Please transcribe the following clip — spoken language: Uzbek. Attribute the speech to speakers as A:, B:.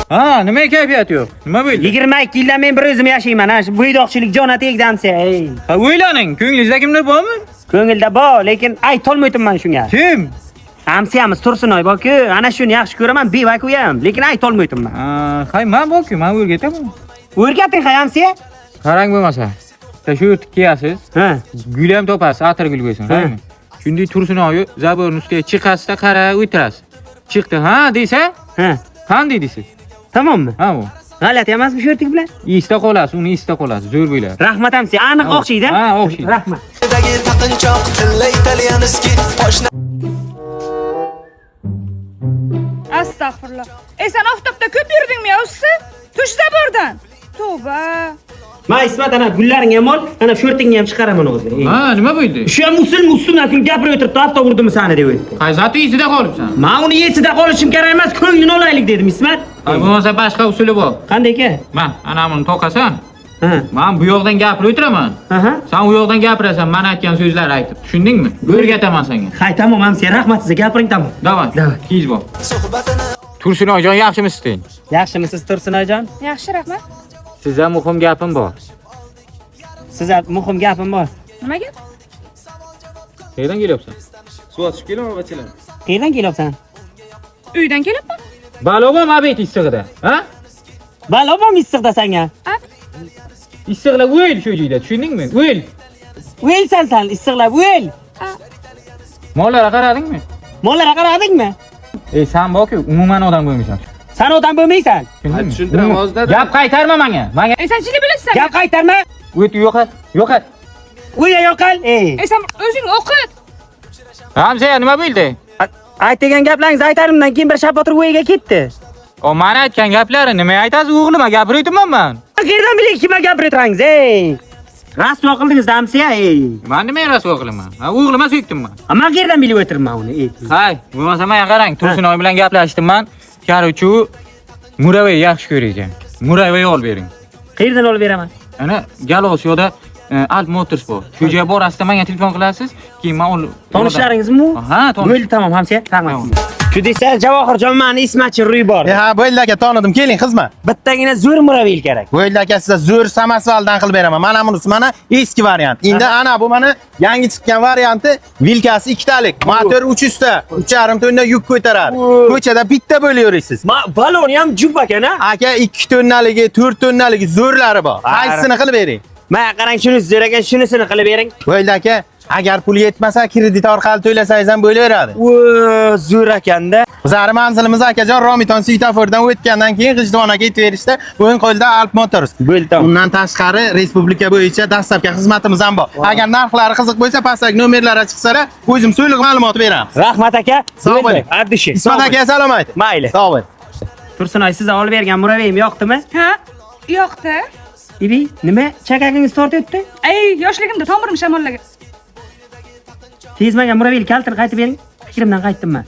A: Ha, nima kayfiyat yo'q? Nima bo'ldi?
B: 22 yildan men bir o'zim yashayman. Ha, shu bo'ydoqchilik jona tegdamsa.
A: Ha, o'ylaning, ko'nglingizda kimdir bormi?
B: Ko'ngilda bor, lekin aytolmayman shunga.
A: Kim?
B: Hamsiyamiz Tursunoy bor-ku, ana shuni yaxshi ko'raman, bevak uyam, lekin aytolmayman.
A: Hay, men borku, men o'rgataman.
B: O'rgating hamsiya?
A: Qarang bo'lmasa. Tashurt kiyasiz.
B: Ha.
A: Gul ham topasiz, atir gul qo'ysin, qarangmi? Shunday Tursunoy zaborning ustiga chiqasizda qara o'tirasiz. Chiqdi, ha desa?
B: Ha.
A: Qanday deysiz?
B: Tamommi?
A: Ha, bu.
B: G'alati emasmi shortik bilan?
A: Esda qolasiz, uni esda qolasiz, zo'r bo'ladi.
B: Rahmat hamsiya, aniq o'xshaydi.
A: Ha, o'xshaydi.
B: Rahmat.
C: Astagfirullah. Sen oftobda ko'p yurdingmi o'zi? Tush zabordan. Tavba.
B: Ma Ismat ana gullaring ham ol, ana shortingni ham chiqaraman o'zi.
A: Ha, nima bo'ldi?
B: Shu ham ustundan kun gapirib o'tiribdi, avto urdimi sani deb o'tdi.
A: Qayzati esida qolibsan.
B: Men uni esida qolishim kerak emas, ko'nglini olaylik dedim Ismat.
A: Hay, bo'lmasa boshqa usuli bor.
B: Qanday ekan?
A: Men ana buni to'qasan.
B: Ha.
A: Men bu yoqdan gapirib o'tiraman.
B: Aha.
A: Sen u yoqdan gapirasan, men aytgan so'zlarni aytib. Tushundingmi? O'rgataman senga.
B: Hay, tamom hamsiya, rahmat sizga, gapiring tamom.
A: Davay. Kiz bor. Tursunoyjon, yaxshimisiz deng?
B: Yaxshimisiz Tursunoyjon?
C: Yaxshi, rahmat.
A: Sizga muhim gapim bor.
B: Sizga muhim gapim bor.
C: Nima gap?
A: Qayerdan kelyapsan?
D: Suv ochib kelaman, bachalar.
B: Qayerdan kelyapsan?
C: Uydan kelyapman.
A: Balog'am abet issig'ida, ha?
B: Balobam issiqda senga.
A: Issiqlab o'l shu joyda, tushundingmi? O'l.
B: O'lsan sen, issiqlab o'l.
A: Mollarga qaradingmi?
B: Mollarga qaradingmi?
A: Sen borku, umuman odam bo'lmaysan.
B: Sen odam bo'lmaysan.
D: Tushuntiraman hozirda.
A: Gap qaytarma menga.
C: Sen chili bilasan.
B: Gap qaytarma.
A: O't yo'qat, yo'qat.
B: Uya yo'qal.
C: Sen o'zing o'qit.
A: Hamza, nima bo'ldi?
B: Aytgan gaplaringizni aytarimdan keyin bir shapotir o'yiga ketdi.
A: O mana aytgan gaplari nima aytasiz o'g'lim? Gapirayapman men.
B: Qayerdan biling kimga gapirayotganingiz, Rasvo qildingiz hamsiya,
A: Men nima rasvo qilaman? O'g'lima so'kdimman.
B: Men qayerdan bilib o'tirman uni,
A: Hay, bo'lmasa men qarang, Tursunoy bilan gaplashdim. Karuchu Muravay yaxshi ko'raykan. Muravay olib bering.
B: Qayerdan olib beraman?
A: Ana Galosiyoda Alt Motors bor. Shu joyga borasizda menga telefon qilasiz, keyin men olib.
B: Tanishlaringizmi?
A: Ha, tanish.
B: Bo'ldi, tamom hamsiya. Rahmat. Shu desa Javohirjon meni Ismatchi Ruy bor.
D: Ha, bo'ldi aka, tonidim. Keling, xizmat.
B: Bittagina zo'r Muravay kerak.
D: Bo'ldi aka, sizga zo'r Samasvaldan qilib beraman. Mana bunisi mana eski variant. Endi ana bu mana yangi chiqqan varianti, vilkasi ikkitalik, motor 300 ta, 3,5 tonna yuk ko'taradi. Ko'chada bitta bo'laverasiz.
B: Baloni ham jup ekan-a?
D: Aka 2 tonnaligi, 4 tonnaligi zo'rlari bor. Qaysisini qilib bering?
B: Men qarang, shunisi zo'r ekan, shunisini qilib bering.
D: Bo'ldi aka, agar pul yetmasa kredit orqali to'lasangiz ham bo'laveradi.
B: Zo'r ekanda.
D: Bizning manzilimiz akajon Romiton svetofordan o'tgandan keyin G'ijduvon aka yetib berishda o'yin qo'lida Alt Motors.
B: Bo'ldi.
D: Undan tashqari respublika bo'yicha dastlabki xizmatimiz ham bor. Agar narxlari qiziq bo'lsa, pastdagi nomerlarga chiqsa-ra, o'zim so'liq ma'lumot beramiz.
B: Rahmat aka.
D: Sog' bo'ling.
B: Ardishi.
D: Ismat aka salom ayting.
B: Mayli.
D: Sog' bo'ling.
B: Tursunoy, siz olib bergan Muravayim yoqdimi?
C: Ha? Yo'qda.
B: Ibi, nima chakagingiz tortibdi?
C: Yoshligimda tomirim shamollagan.
B: Tezmagan Muravayni kaltini qaytib bering. Fikrimdan qaytdim men.